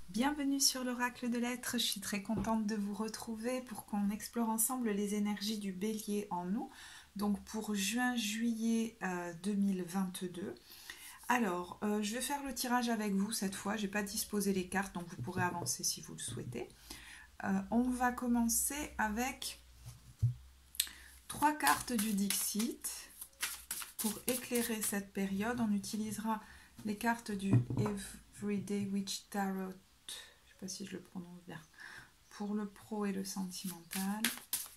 Bienvenue sur l'Oracle de l'Être, je suis très contente de vous retrouver pour qu'on explore ensemble les énergies du Bélier en nous, donc pour juin-juillet 2022. Alors, je vais faire le tirage avec vous cette fois, je n'ai pas disposé les cartes, donc vous pourrez avancer si vous le souhaitez. On va commencer avec 3 cartes du Dixit. Pour éclairer cette période, on utilisera les cartes du Everyday Witch Tarot. Je ne sais pas si je le prononce bien. Pour le pro et le sentimental,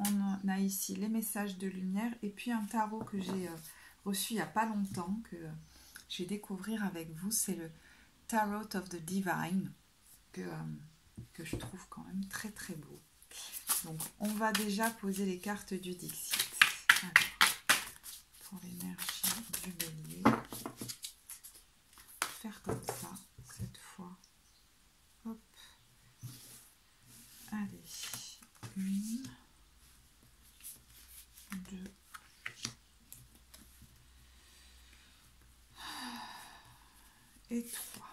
on a ici les messages de lumière et puis un tarot que j'ai reçu il n'y a pas longtemps, que je vais découvrir avec vous. C'est le Tarot of the Divine, que je trouve quand même très très beau. Donc on va déjà poser les cartes du Dixit. Alors, pour l'énergie du Bélier, faire comme ça cette fois. Hop. Allez, 1, 2, et 3.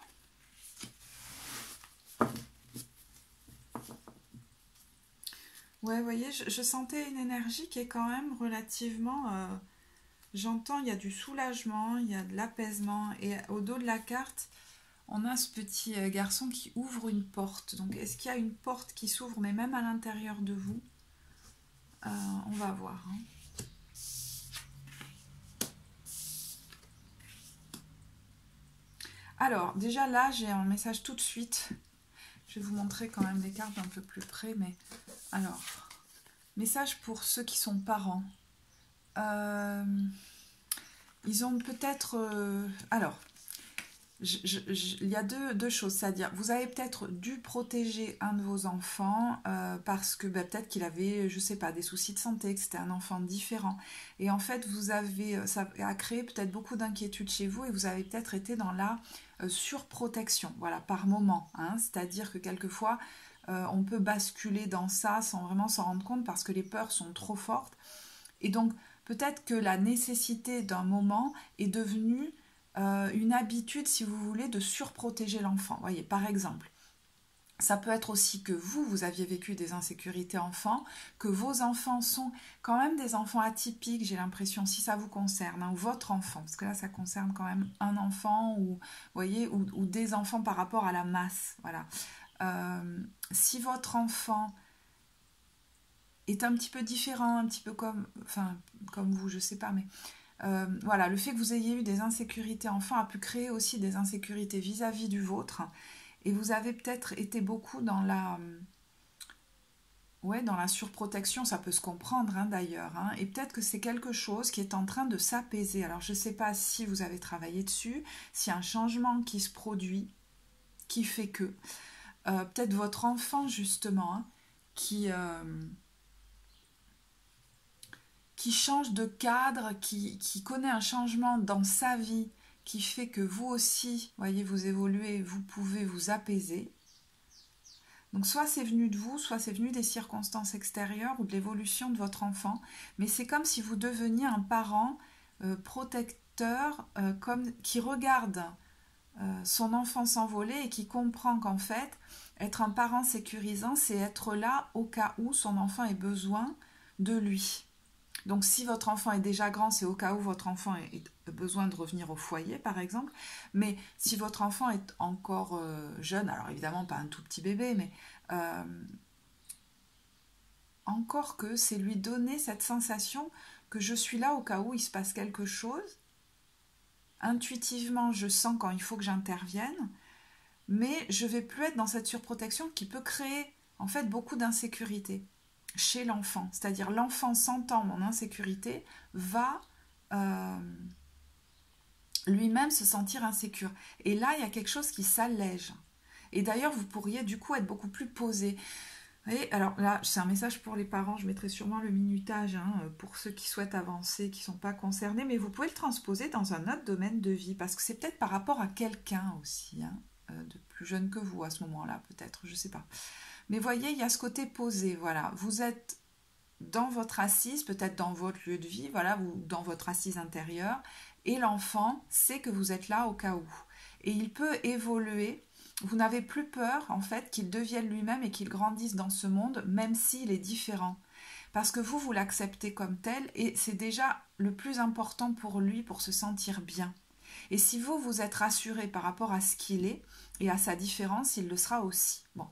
Ouais, vous voyez, je sentais une énergie qui est quand même relativement... j'entends, il y a du soulagement, il y a de l'apaisement. Et au dos de la carte, on a ce petit garçon qui ouvre une porte. Donc, est-ce qu'il y a une porte qui s'ouvre, mais même à l'intérieur de vous? On va voir. Hein. Alors, déjà là, j'ai un message tout de suite. Je vais vous montrer quand même les cartes un peu plus près. Mais alors, message pour ceux qui sont parents. Ils ont peut-être... alors, il y a deux choses, c'est-à-dire vous avez peut-être dû protéger un de vos enfants parce que peut-être qu'il avait, je sais pas, des soucis de santé, que c'était un enfant différent. Et en fait, ça a créé peut-être beaucoup d'inquiétude chez vous et vous avez peut-être été dans la surprotection, voilà, par moment. Hein, c'est-à-dire que quelquefois, on peut basculer dans ça sans vraiment s'en rendre compte parce que les peurs sont trop fortes. Et donc, peut-être que la nécessité d'un moment est devenue une habitude, si vous voulez, de surprotéger l'enfant. Voyez, par exemple, ça peut être aussi que vous aviez vécu des insécurités enfants, que vos enfants sont quand même des enfants atypiques, j'ai l'impression, si ça vous concerne, hein, ou votre enfant, parce que là, ça concerne quand même un enfant, ou, voyez, ou des enfants par rapport à la masse. Voilà. Si votre enfant est un petit peu différent, un petit peu comme vous, je sais pas, mais voilà, le fait que vous ayez eu des insécurités enfants a pu créer aussi des insécurités vis-à-vis du vôtre, et vous avez peut-être été beaucoup dans la surprotection, ça peut se comprendre hein, d'ailleurs, hein, et peut-être que c'est quelque chose qui est en train de s'apaiser. Alors je ne sais pas si vous avez travaillé dessus, s'il y a un changement qui se produit, qui fait que peut-être votre enfant justement, hein, qui change de cadre, qui connaît un changement dans sa vie, qui fait que vous aussi, voyez, vous évoluez, vous pouvez vous apaiser. Donc soit c'est venu de vous, soit c'est venu des circonstances extérieures ou de l'évolution de votre enfant, mais c'est comme si vous deveniez un parent protecteur qui regarde son enfant s'envoler et qui comprend qu'en fait, être un parent sécurisant, c'est être là au cas où son enfant ait besoin de lui. Donc si votre enfant est déjà grand, c'est au cas où votre enfant a besoin de revenir au foyer, par exemple. Mais si votre enfant est encore jeune, alors évidemment pas un tout petit bébé, mais encore que c'est lui donner cette sensation que je suis là au cas où il se passe quelque chose. Intuitivement, je sens quand il faut que j'intervienne, mais je ne vais plus être dans cette surprotection qui peut créer en fait beaucoup d'insécurité chez l'enfant. C'est-à-dire l'enfant sentant mon insécurité va lui-même se sentir insécure. Et là, il y a quelque chose qui s'allège. Et d'ailleurs, vous pourriez du coup être beaucoup plus posé. Et alors là, c'est un message pour les parents, je mettrai sûrement le minutage hein, pour ceux qui souhaitent avancer, qui ne sont pas concernés, mais vous pouvez le transposer dans un autre domaine de vie, parce que c'est peut-être par rapport à quelqu'un aussi, hein, de plus jeune que vous à ce moment-là, peut-être, je ne sais pas. Mais voyez, il y a ce côté posé, voilà. Vous êtes dans votre assise, peut-être dans votre lieu de vie, voilà, ou dans votre assise intérieure, et l'enfant sait que vous êtes là au cas où. Et il peut évoluer Vous n'avez plus peur, en fait, qu'il devienne lui-même et qu'il grandisse dans ce monde, même s'il est différent. Parce que vous l'acceptez comme tel et c'est déjà le plus important pour lui pour se sentir bien. Et si vous êtes rassuré par rapport à ce qu'il est et à sa différence, il le sera aussi. Bon,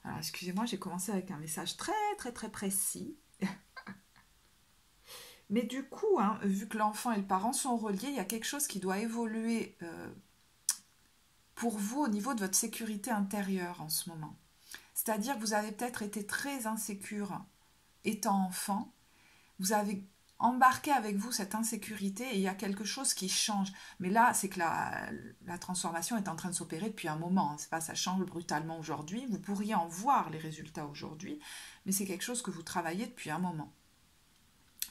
alors excusez-moi, j'ai commencé avec un message très très très précis. Mais du coup, hein, vu que l'enfant et le parent sont reliés, il y a quelque chose qui doit évoluer pour vous au niveau de votre sécurité intérieure en ce moment. C'est-à-dire que vous avez peut-être été très insécure étant enfant, vous avez embarqué avec vous cette insécurité et il y a quelque chose qui change. Mais là, c'est que la transformation est en train de s'opérer depuis un moment. Hein. C'est pas ça change brutalement aujourd'hui. Vous pourriez en voir les résultats aujourd'hui, mais c'est quelque chose que vous travaillez depuis un moment.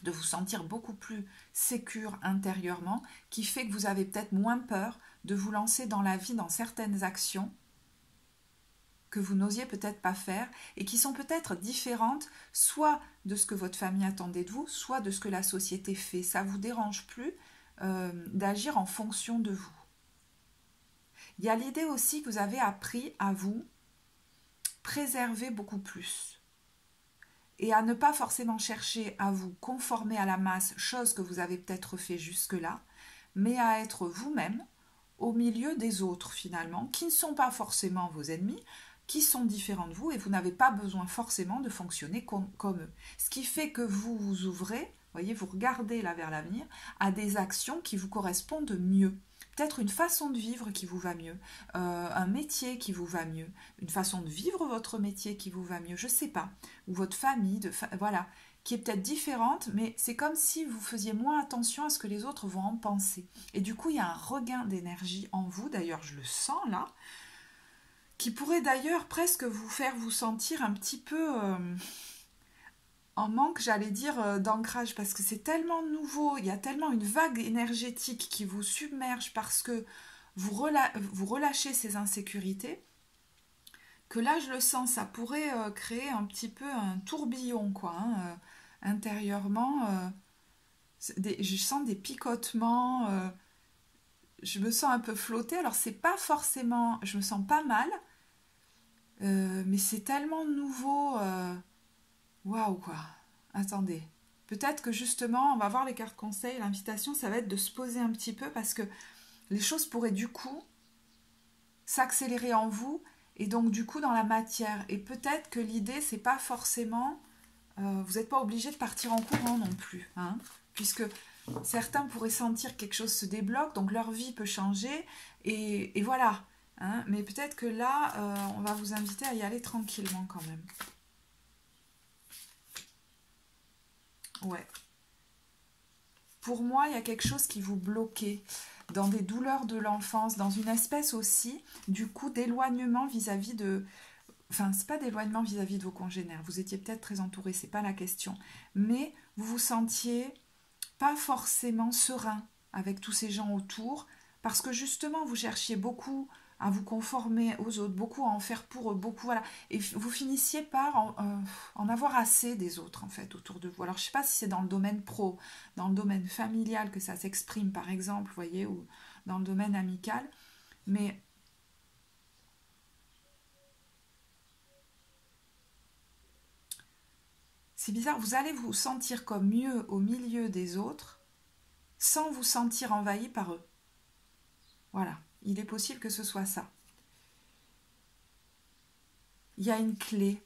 De vous sentir beaucoup plus sécure intérieurement, qui fait que vous avez peut-être moins peur de vous lancer dans la vie dans certaines actions que vous n'osiez peut-être pas faire et qui sont peut-être différentes soit de ce que votre famille attendait de vous, soit de ce que la société fait. Ça ne vous dérange plus d'agir en fonction de vous. Il y a l'idée aussi que vous avez appris à vous préserver beaucoup plus et à ne pas forcément chercher à vous conformer à la masse, chose que vous avez peut-être fait jusque-là, mais à être vous-même au milieu des autres finalement, qui ne sont pas forcément vos ennemis, qui sont différents de vous et vous n'avez pas besoin forcément de fonctionner comme eux. Ce qui fait que vous vous ouvrez, voyez, vous regardez là vers l'avenir, à des actions qui vous correspondent mieux. Peut-être une façon de vivre qui vous va mieux, un métier qui vous va mieux, une façon de vivre votre métier qui vous va mieux, je ne sais pas, ou votre famille, voilà, qui est peut-être différente, mais c'est comme si vous faisiez moins attention à ce que les autres vont en penser. Et du coup, il y a un regain d'énergie en vous, d'ailleurs je le sens là, qui pourrait d'ailleurs presque vous faire vous sentir un petit peu en manque, j'allais dire, d'ancrage, parce que c'est tellement nouveau, il y a tellement une vague énergétique qui vous submerge parce que vous relâchez ces insécurités, que là, je le sens, ça pourrait créer un petit peu un tourbillon, quoi, hein, intérieurement. Je sens des picotements, je me sens un peu flottée, alors c'est pas forcément, je me sens pas mal, mais c'est tellement nouveau, waouh quoi. Attendez, peut-être que justement, on va voir les cartes conseils, l'invitation, ça va être de se poser un petit peu parce que les choses pourraient du coup s'accélérer en vous et donc du coup dans la matière. Et peut-être que l'idée, c'est pas forcément, vous n'êtes pas obligé de partir en courant non plus, hein, puisque certains pourraient sentir que quelque chose se débloque, donc leur vie peut changer et voilà. Hein, mais peut-être que là, on va vous inviter à y aller tranquillement quand même. Ouais. Pour moi, il y a quelque chose qui vous bloquait dans des douleurs de l'enfance, dans une espèce aussi, du coup, d'éloignement vis-à-vis de... Enfin, c'est pas d'éloignement vis-à-vis de vos congénères. Vous étiez peut-être très entouré, c'est pas la question. Mais vous vous sentiez pas forcément serein avec tous ces gens autour, parce que justement, vous cherchiez beaucoup à vous conformer aux autres, beaucoup à en faire pour eux, beaucoup, voilà. Et vous finissiez par en avoir assez des autres, en fait, autour de vous. Alors, je ne sais pas si c'est dans le domaine pro, dans le domaine familial que ça s'exprime, par exemple, vous voyez, ou dans le domaine amical, mais c'est bizarre, vous allez vous sentir comme mieux au milieu des autres, sans vous sentir envahi par eux. Voilà, il est possible que ce soit ça. Il y a une clé,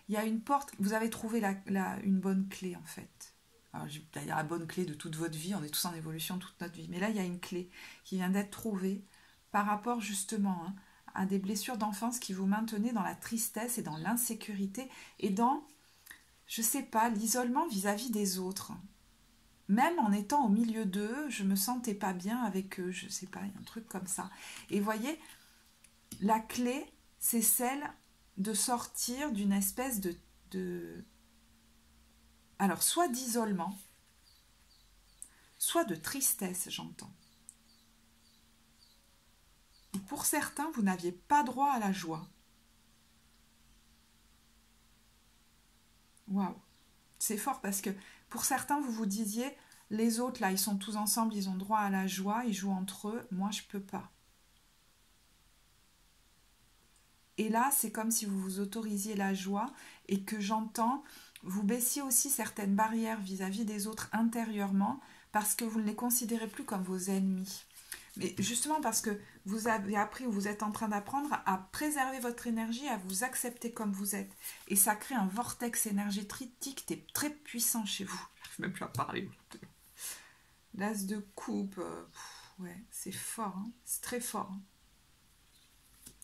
il y a une porte, vous avez trouvé une bonne clé en fait. Alors, je vais pas dire la bonne clé de toute votre vie, on est tous en évolution toute notre vie, mais là il y a une clé qui vient d'être trouvée par rapport justement hein, à des blessures d'enfance qui vous maintenaient dans la tristesse et dans l'insécurité et dans, je sais pas, l'isolement vis-à-vis des autres. Même en étant au milieu d'eux, je me sentais pas bien avec eux, je sais pas, il y a un truc comme ça. Et voyez, la clé, c'est celle de sortir d'une espèce de... Alors, soit d'isolement, soit de tristesse, j'entends. Pour certains, vous n'aviez pas droit à la joie. Waouh, c'est fort parce que pour certains, vous vous disiez, les autres, là, ils sont tous ensemble, ils ont droit à la joie, ils jouent entre eux, moi, je peux pas. Et là, c'est comme si vous vous autorisiez la joie et que j'entends, vous baissiez aussi certaines barrières vis-à-vis des autres intérieurement parce que vous ne les considérez plus comme vos ennemis. Mais justement parce que vous avez appris ou vous êtes en train d'apprendre à préserver votre énergie, à vous accepter comme vous êtes. Et ça crée un vortex énergétique qui est très puissant chez vous. Je n'arrive même plus à parler. L'as de coupe, ouais, c'est fort, hein, c'est très fort. Hein.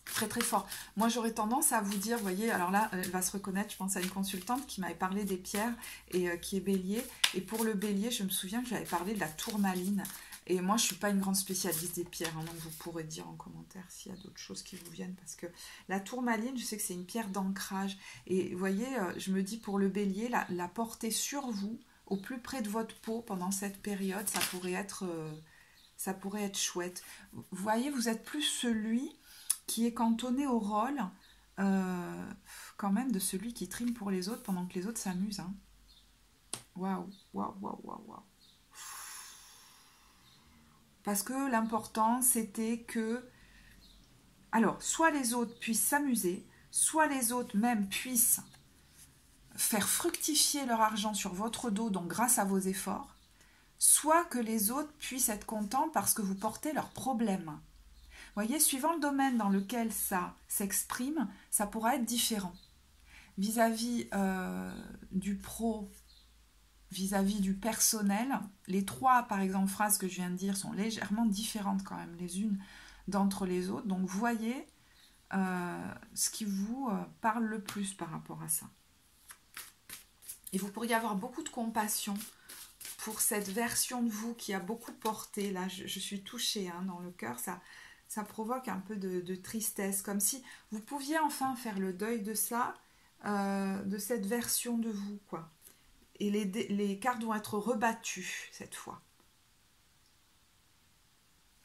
Très très fort. Moi j'aurais tendance à vous dire, vous voyez, alors là elle va se reconnaître, je pense à une consultante qui m'avait parlé des pierres et qui est bélier. Et pour le bélier, je me souviens que j'avais parlé de la tourmaline. Et moi je ne suis pas une grande spécialiste des pierres, hein, donc vous pourrez dire en commentaire s'il y a d'autres choses qui vous viennent. Parce que la tourmaline, je sais que c'est une pierre d'ancrage. Et vous voyez, je me dis pour le bélier, la porter sur vous, au plus près de votre peau pendant cette période, ça pourrait être chouette. Vous voyez, vous êtes plus celui qui est cantonné au rôle quand même de celui qui trime pour les autres pendant que les autres s'amusent. Hein. Waouh, waouh, waouh, waouh, waouh. Parce que l'important, c'était que... Alors, soit les autres puissent s'amuser, soit les autres même puissent faire fructifier leur argent sur votre dos, donc grâce à vos efforts, soit que les autres puissent être contents parce que vous portez leurs problèmes. Vous voyez, suivant le domaine dans lequel ça s'exprime, ça pourra être différent. Vis-à-vis du pro, vis-à-vis du personnel, les trois, par exemple, phrases que je viens de dire sont légèrement différentes quand même les unes d'entre les autres. Donc, voyez ce qui vous parle le plus par rapport à ça. Et vous pourriez avoir beaucoup de compassion pour cette version de vous qui a beaucoup porté. Là, je suis touchée hein, dans le cœur, ça provoque un peu de tristesse, comme si vous pouviez enfin faire le deuil de ça, de cette version de vous, quoi. Et les cartes vont être rebattues cette fois.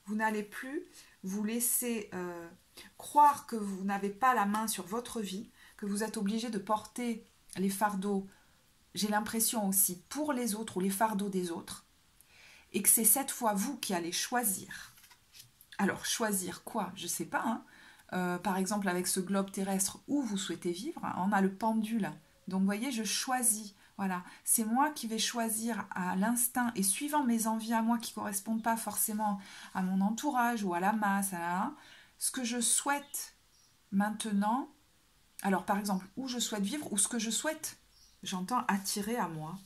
Vous n'allez plus vous laisser croire que vous n'avez pas la main sur votre vie, que vous êtes obligé de porter les fardeaux, j'ai l'impression aussi, pour les autres ou les fardeaux des autres, et que c'est cette fois vous qui allez choisir. Alors, choisir quoi? Je ne sais pas. Hein. Par exemple, avec ce globe terrestre où vous souhaitez vivre, hein, on a le pendule. Donc, vous voyez, je choisis. Voilà, c'est moi qui vais choisir à l'instinct et suivant mes envies à moi qui ne correspondent pas forcément à mon entourage ou à la masse, ce que je souhaite maintenant. Alors, par exemple, où je souhaite vivre ou ce que je souhaite, j'entends attirer à moi.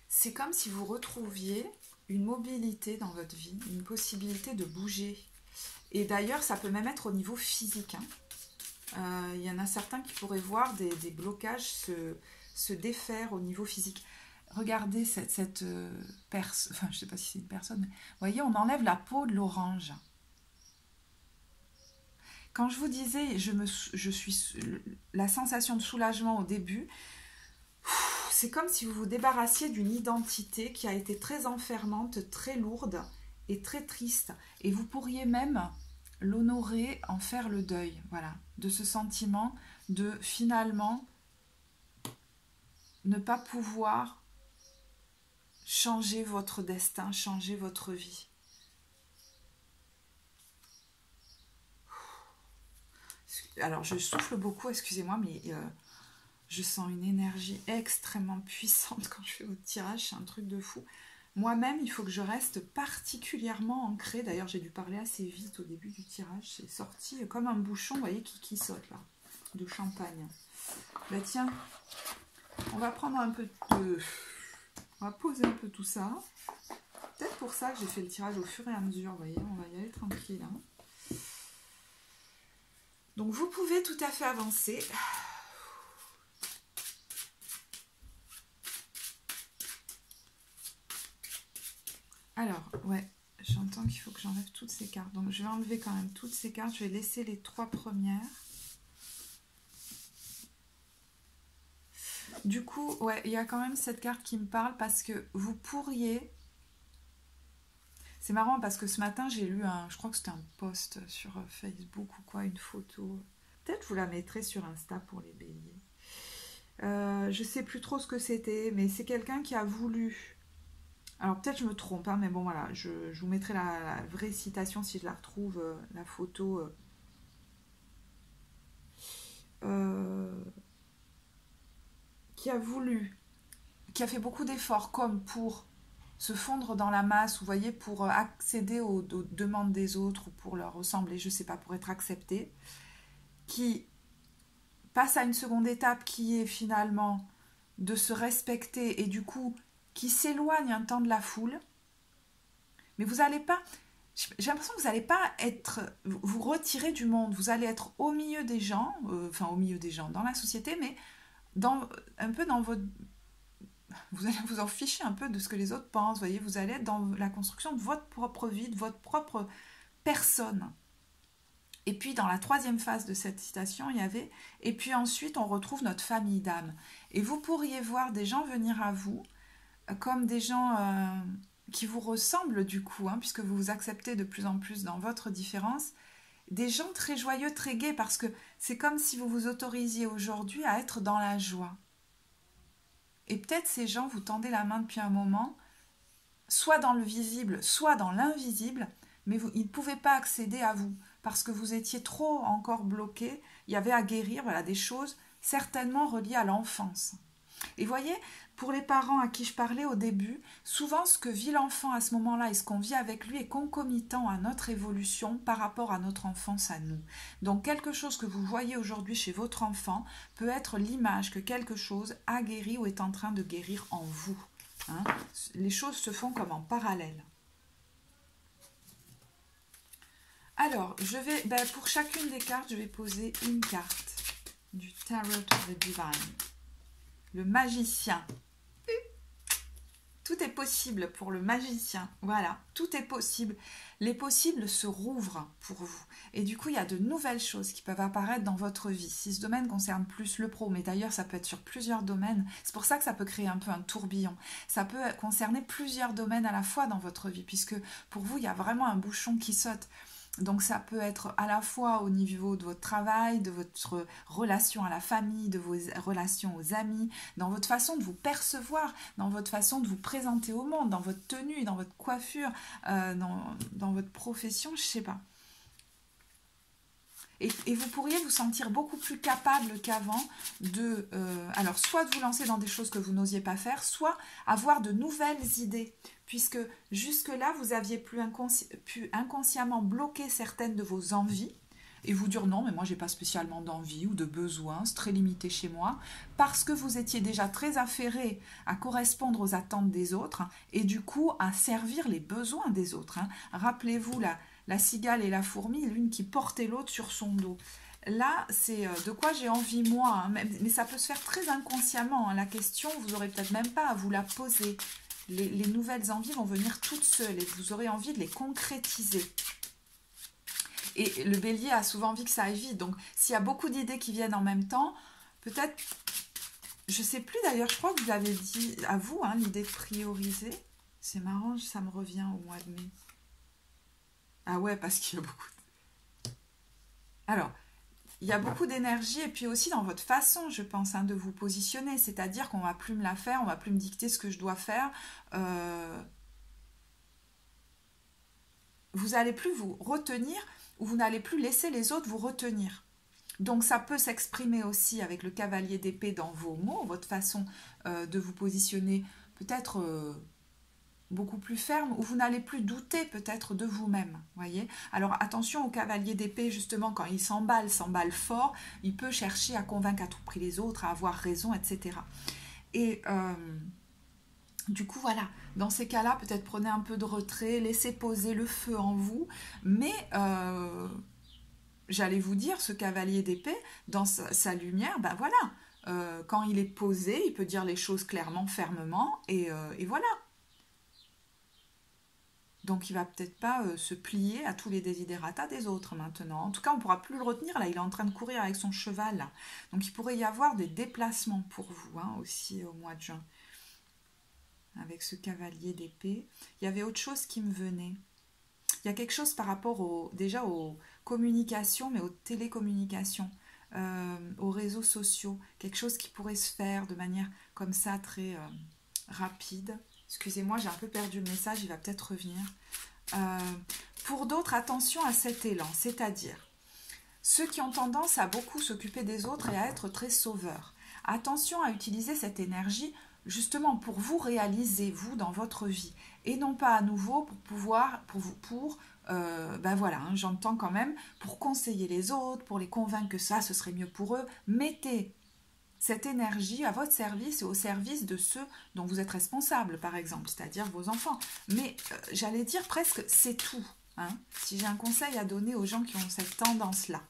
C'est comme si vous retrouviez une mobilité dans votre vie, une possibilité de bouger. Et d'ailleurs, ça peut même être au niveau physique. Hein. Y en a certains qui pourraient voir des blocages se défaire au niveau physique. Regardez cette personne, enfin je ne sais pas si c'est une personne, mais vous voyez, on enlève la peau de l'orange. Quand je vous disais, je suis la sensation de soulagement au début, c'est comme si vous vous débarrassiez d'une identité qui a été très enfermante, très lourde et très triste. Et vous pourriez même l'honorer, en faire le deuil, voilà, de ce sentiment de finalement ne pas pouvoir changer votre destin, changer votre vie. Alors je souffle beaucoup, excusez-moi, mais je sens une énergie extrêmement puissante quand je fais votre tirage, c'est un truc de fou. Moi-même, il faut que je reste particulièrement ancrée. D'ailleurs, j'ai dû parler assez vite au début du tirage. C'est sorti comme un bouchon, vous voyez, qui saute là, de champagne. Bah tiens, on va prendre un peu de... On va poser un peu tout ça. Peut-être pour ça que j'ai fait le tirage au fur et à mesure, vous voyez, on va y aller tranquille. Hein. Donc, vous pouvez tout à fait avancer. Alors, ouais, j'entends qu'il faut que j'enlève toutes ces cartes. Donc, je vais enlever quand même toutes ces cartes. Je vais laisser les 3 premières. Du coup, ouais, il y a quand même cette carte qui me parle parce que vous pourriez... C'est marrant parce que ce matin, j'ai lu je crois que c'était un post sur Facebook ou quoi, une photo. Peut-être je vous la mettrai sur Insta pour les béliers. Je sais plus trop ce que c'était, mais c'est quelqu'un qui a voulu Alors peut-être je me trompe, hein, mais bon voilà, je vous mettrai la vraie citation si je la retrouve, la photo. Euh, qui a voulu, qui a fait beaucoup d'efforts comme pour se fondre dans la masse, vous voyez, pour accéder aux demandes des autres ou pour leur ressembler, je sais pas, pour être accepté, qui passe à une seconde étape qui est finalement de se respecter et du coup qui s'éloigne un temps de la foule, mais vous n'allez pas, j'ai l'impression que vous n'allez pas être, vous retirer du monde, vous allez être au milieu des gens, enfin au milieu des gens, dans la société, mais un peu dans votre, vous allez vous en ficher un peu de ce que les autres pensent, voyez, vous allez être dans la construction de votre propre vie, de votre propre personne. Et puis dans la troisième phase de cette citation, il y avait et puis ensuite on retrouve notre famille d'âme. Et vous pourriez voir des gens venir à vous comme des gens qui vous ressemblent du coup, hein, puisque vous vous acceptez de plus en plus dans votre différence, des gens très joyeux, très gais, parce que c'est comme si vous vous autorisiez aujourd'hui à être dans la joie. Et peut-être ces gens vous tendez la main depuis un moment, soit dans le visible, soit dans l'invisible, mais ils ne pouvaient pas accéder à vous parce que vous étiez trop encore bloqué. Il y avait à guérir, voilà, des choses certainement reliées à l'enfance. Et voyez, pour les parents à qui je parlais au début, souvent ce que vit l'enfant à ce moment-là et ce qu'on vit avec lui est concomitant à notre évolution par rapport à notre enfance à nous. Donc quelque chose que vous voyez aujourd'hui chez votre enfant peut être l'image que quelque chose a guéri ou est en train de guérir en vous. Hein, les choses se font comme en parallèle. Alors, pour chacune des cartes, je vais poser une carte du Tarot of the Divine. Le magicien. Tout est possible pour le magicien. Voilà, tout est possible. Les possibles se rouvrent pour vous. Et du coup, il y a de nouvelles choses qui peuvent apparaître dans votre vie. Si ce domaine concerne plus le pro, mais d'ailleurs, ça peut être sur plusieurs domaines. C'est pour ça que ça peut créer un peu un tourbillon. Ça peut concerner plusieurs domaines à la fois dans votre vie, puisque pour vous, il y a vraiment un bouchon qui saute. Donc ça peut être à la fois au niveau de votre travail, de votre relation à la famille, de vos relations aux amis, dans votre façon de vous percevoir, dans votre façon de vous présenter au monde, dans votre tenue, dans votre coiffure, dans votre profession, je sais pas. Et vous pourriez vous sentir beaucoup plus capable qu'avant de, alors soit de vous lancer dans des choses que vous n'osiez pas faire, soit avoir de nouvelles idées, puisque jusque-là, vous aviez pu inconsciemment bloquer certaines de vos envies, et vous dire non, mais moi j'ai pas spécialement d'envie ou de besoin, c'est très limité chez moi, parce que vous étiez déjà très affairé à correspondre aux attentes des autres, hein, et du coup à servir les besoins des autres. Hein. Rappelez-vous la cigale et la fourmi, l'une qui portait l'autre sur son dos. Là, c'est de quoi j'ai envie moi, hein, mais ça peut se faire très inconsciemment. Hein. La question, vous n'aurez peut-être même pas à vous la poser. Les nouvelles envies vont venir toutes seules et vous aurez envie de les concrétiser. Et le bélier a souvent envie que ça aille vite. Donc, s'il y a beaucoup d'idées qui viennent en même temps, peut-être, je ne sais plus d'ailleurs, je crois que vous avez dit à vous, hein, l'idée de prioriser. C'est marrant, ça me revient au mois de mai. Ah ouais, parce qu'il y a beaucoup. Alors, il y a beaucoup d'énergie et puis aussi dans votre façon, je pense, hein, de vous positionner. C'est-à-dire qu'on ne va plus me la faire, on ne va plus me dicter ce que je dois faire. Vous n'allez plus vous retenir ou vous n'allez plus laisser les autres vous retenir. Donc ça peut s'exprimer aussi avec le cavalier d'épée dans vos mots, votre façon de vous positionner peut-être beaucoup plus ferme, où vous n'allez plus douter peut-être de vous-même, voyez. Alors attention au cavalier d'épée, justement, quand il s'emballe fort, il peut chercher à convaincre à tout prix les autres, à avoir raison, etc. Et du coup, voilà, dans ces cas-là, peut-être prenez un peu de retrait, laissez poser le feu en vous, mais j'allais vous dire, ce cavalier d'épée, dans sa lumière, ben voilà, quand il est posé, il peut dire les choses clairement, fermement, et voilà. Donc il va peut-être pas se plier à tous les desiderata des autres maintenant. En tout cas, on ne pourra plus le retenir, là, il est en train de courir avec son cheval, là. Donc il pourrait y avoir des déplacements pour vous, hein, aussi au mois de juin. Avec ce cavalier d'épée. Il y avait autre chose qui me venait. Il y a quelque chose par rapport déjà aux communications, mais aux télécommunications, aux réseaux sociaux. Quelque chose qui pourrait se faire de manière comme ça, très rapide. Excusez-moi, j'ai un peu perdu le message, il va peut-être revenir. Pour d'autres, attention à cet élan, c'est-à-dire ceux qui ont tendance à beaucoup s'occuper des autres et à être très sauveurs. Attention à utiliser cette énergie justement pour vous réaliser, vous, dans votre vie. Et non pas à nouveau pour pouvoir, ben voilà, hein, j'entends quand même, pour conseiller les autres, pour les convaincre que ça, ce serait mieux pour eux. Mettez cette énergie à votre service et au service de ceux dont vous êtes responsable, par exemple, c'est-à-dire vos enfants. Mais j'allais dire presque, c'est tout. Hein, si j'ai un conseil à donner aux gens qui ont cette tendance-là.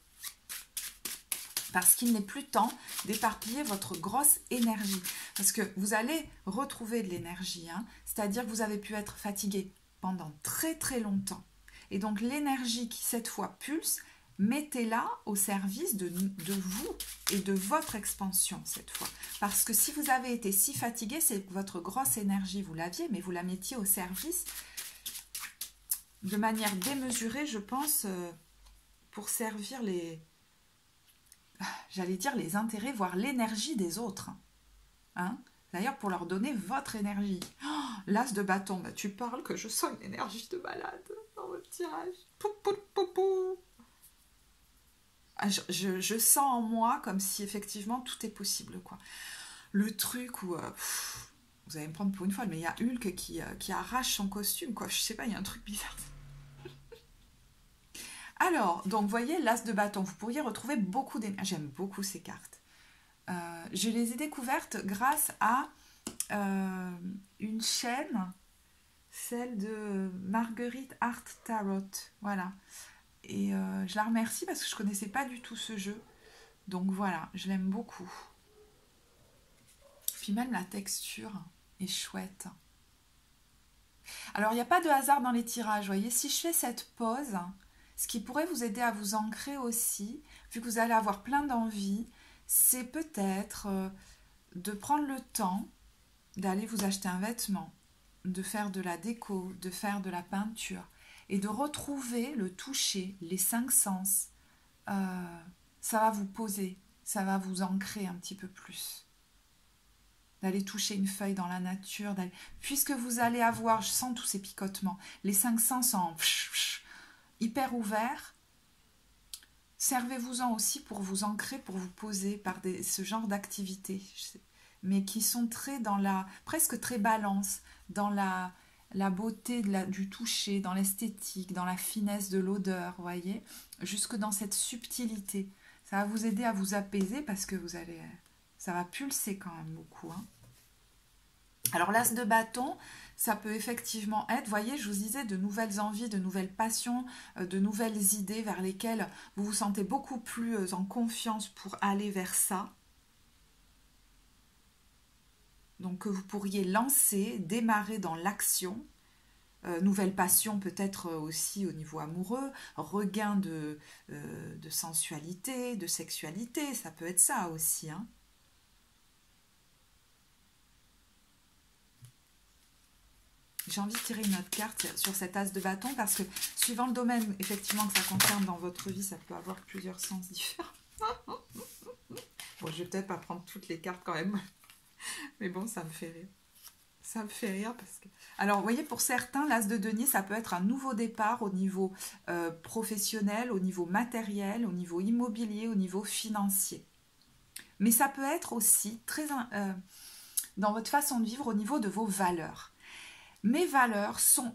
Parce qu'il n'est plus temps d'éparpiller votre grosse énergie. Parce que vous allez retrouver de l'énergie. Hein, c'est-à-dire que vous avez pu être fatigué pendant très très longtemps. Et donc l'énergie qui cette fois pulse, mettez-la au service de vous et de votre expansion cette fois. Parce que si vous avez été si fatigué, c'est que votre grosse énergie, vous l'aviez, mais vous la mettiez au service de manière démesurée, je pense, pour servir j'allais dire les intérêts, voire l'énergie des autres. Hein, d'ailleurs, pour leur donner votre énergie. Oh, l'as de bâton, bah, tu parles que je sens une énergie de malade dans votre tirage. Pou, pou, pou, pou. Ah, je sens en moi comme si effectivement tout est possible, quoi. Le truc où... vous allez me prendre pour une folle, mais il y a Hulk qui arrache son costume, quoi. Je sais pas, il y a un truc bizarre. Alors, donc, vous voyez, l'as de bâton, vous pourriez retrouver beaucoup d'énergie. J'aime beaucoup ces cartes. Je les ai découvertes grâce à une chaîne, celle de Marguerite Art Tarot. Voilà. Et je la remercie parce que je ne connaissais pas du tout ce jeu. Donc voilà, je l'aime beaucoup. Puis même la texture est chouette. Alors, il n'y a pas de hasard dans les tirages. Vous voyez, si je fais cette pause... Ce qui pourrait vous aider à vous ancrer aussi, vu que vous allez avoir plein d'envie, c'est peut-être de prendre le temps d'aller vous acheter un vêtement, de faire de la déco, de faire de la peinture et de retrouver le toucher, les 5 sens. Ça va vous poser, ça va vous ancrer un petit peu plus. D'aller toucher une feuille dans la nature, puisque vous allez avoir, je sens tous ces picotements, les 5 sens en... hyper ouvert, servez-vous-en aussi pour vous ancrer, pour vous poser par ce genre d'activités, mais qui sont très dans la, presque très balance, dans la beauté du toucher, dans l'esthétique, dans la finesse de l'odeur, vous voyez, jusque dans cette subtilité. Ça va vous aider à vous apaiser parce que ça va pulser quand même beaucoup. Hein. Alors l'as de bâton, ça peut effectivement être, voyez, je vous disais, de nouvelles envies, de nouvelles passions, de nouvelles idées vers lesquelles vous vous sentez beaucoup plus en confiance pour aller vers ça. Donc que vous pourriez lancer, démarrer dans l'action. Nouvelle passion peut-être aussi au niveau amoureux, regain de sensualité, de sexualité, ça peut être ça aussi, hein. J'ai envie de tirer une autre carte sur cet as de bâton parce que suivant le domaine effectivement que ça concerne dans votre vie, ça peut avoir plusieurs sens différents. Bon, je vais peut-être pas prendre toutes les cartes quand même. Mais bon, ça me fait rire. Ça me fait rire parce que... Alors, vous voyez, pour certains, l'as de denier, ça peut être un nouveau départ au niveau professionnel, au niveau matériel, au niveau immobilier, au niveau financier. Mais ça peut être aussi très dans votre façon de vivre au niveau de vos valeurs. Mes valeurs sont,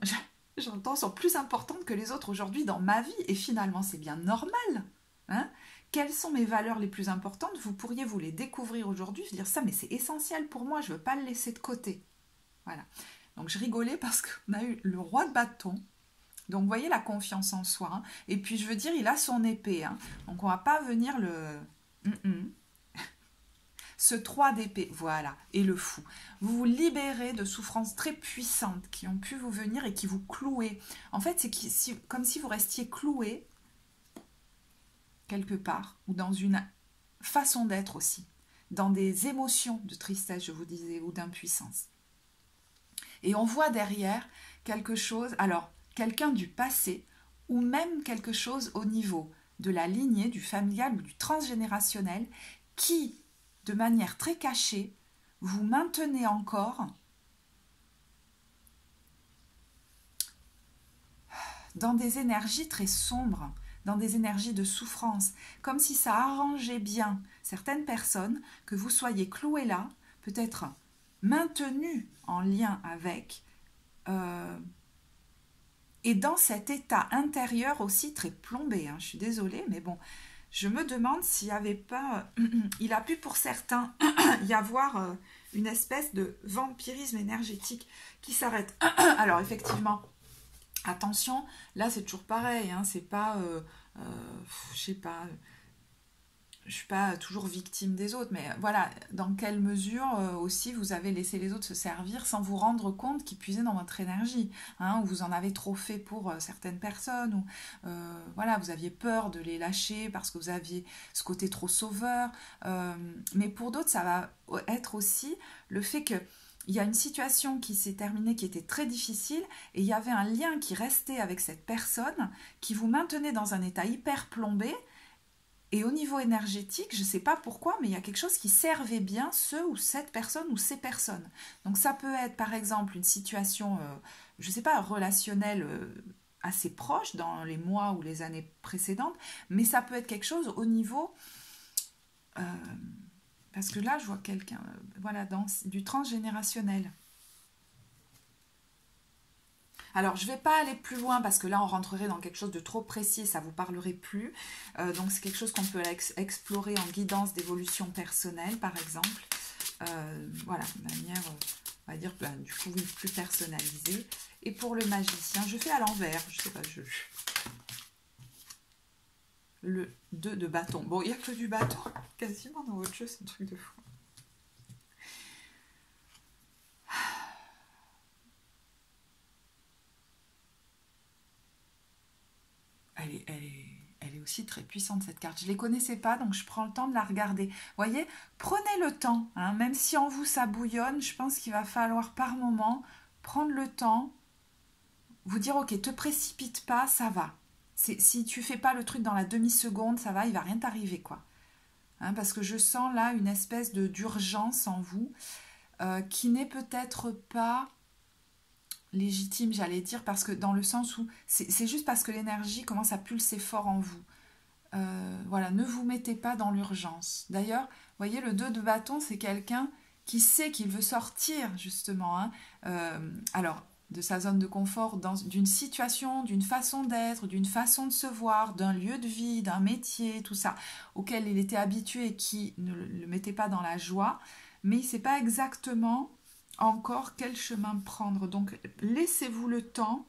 j'entends, sont plus importantes que les autres aujourd'hui dans ma vie. Et finalement, c'est bien normal. Hein? Quelles sont mes valeurs les plus importantes? Vous pourriez vous les découvrir aujourd'hui, se dire ça, mais c'est essentiel pour moi, je ne veux pas le laisser de côté. Voilà. Donc, je rigolais parce qu'on a eu le roi de bâton. Donc, vous voyez la confiance en soi. Hein? Et puis, je veux dire, il a son épée. Hein? Donc, on ne va pas venir le... Ce 3 d'épée, voilà, et le fou. Vous vous libérez de souffrances très puissantes qui ont pu vous venir et qui vous clouaient. En fait, c'est comme si vous restiez cloué quelque part, ou dans une façon d'être aussi, dans des émotions de tristesse, je vous disais, ou d'impuissance. Et on voit derrière quelque chose, alors, quelqu'un du passé, ou même quelque chose au niveau de la lignée, du familial ou du transgénérationnel, qui... de manière très cachée, vous maintenez encore dans des énergies très sombres, dans des énergies de souffrance, comme si ça arrangeait bien certaines personnes que vous soyez cloués là, peut-être maintenus en lien avec, et dans cet état intérieur aussi très plombé, hein. Je suis désolée, mais bon, je me demande s'il n'y avait pas, il a pu pour certains y avoir une espèce de vampirisme énergétique qui s'arrête. Alors effectivement, attention, là c'est toujours pareil, hein, c'est pas, je sais pas, je suis pas toujours victime des autres, mais voilà, dans quelle mesure aussi vous avez laissé les autres se servir sans vous rendre compte qu'ils puisaient dans votre énergie, hein, ou vous en avez trop fait pour certaines personnes, ou voilà, vous aviez peur de les lâcher parce que vous aviez ce côté trop sauveur, mais pour d'autres ça va être aussi le fait que il y a une situation qui s'est terminée qui était très difficile et il y avait un lien qui restait avec cette personne qui vous maintenait dans un état hyper plombé. Et au niveau énergétique, je ne sais pas pourquoi, mais il y a quelque chose qui servait bien ce ou cette personne ou ces personnes. Donc ça peut être par exemple une situation, je ne sais pas, relationnelle assez proche dans les mois ou les années précédentes, mais ça peut être quelque chose au niveau... parce que là, je vois quelqu'un, voilà, du transgénérationnel. Alors, je ne vais pas aller plus loin parce que là, on rentrerait dans quelque chose de trop précis et ça ne vous parlerait plus. Donc, c'est quelque chose qu'on peut explorer en guidance d'évolution personnelle, par exemple. Voilà, de manière, on va dire, du coup, oui, plus personnalisée. Et pour le magicien, je fais à l'envers. Je ne sais pas, le 2 de bâton. Bon, il n'y a que du bâton. Quasiment dans votre jeu, c'est un truc de fou. Elle est aussi très puissante cette carte. Je ne les connaissais pas, donc je prends le temps de la regarder. Vous voyez, prenez le temps, hein, même si en vous ça bouillonne, je pense qu'il va falloir par moment prendre le temps, vous dire ok, te précipite pas, ça va. Si tu fais pas le truc dans la demi-seconde, ça va, il va rien t'arriver quoi. Hein, parce que je sens là une espèce d'urgence en vous qui n'est peut-être pas légitime, j'allais dire, parce que dans le sens où c'est juste parce que l'énergie commence à pulser fort en vous. Voilà, ne vous mettez pas dans l'urgence. D'ailleurs, vous voyez, le 2 de bâton, c'est quelqu'un qui sait qu'il veut sortir, justement, hein, alors, de sa zone de confort, d'une situation, d'une façon d'être, d'une façon de se voir, d'un lieu de vie, d'un métier, tout ça, auquel il était habitué et qui ne le mettait pas dans la joie, mais il ne sait pas exactement encore quel chemin prendre. Donc, laissez-vous le temps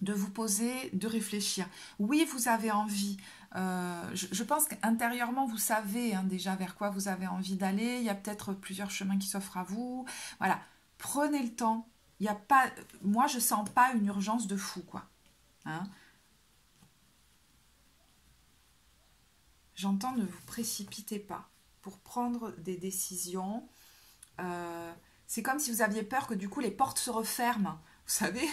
de vous poser, de réfléchir. Oui, vous avez envie. Je pense qu'intérieurement, vous savez hein, déjà vers quoi vous avez envie d'aller. Il y a peut-être plusieurs chemins qui s'offrent à vous. Voilà, prenez le temps. Il y a pas, moi, je sens pas une urgence de fou, quoi. Hein. J'entends ne vous précipitez pas pour prendre des décisions. C'est comme si vous aviez peur que du coup les portes se referment, vous savez,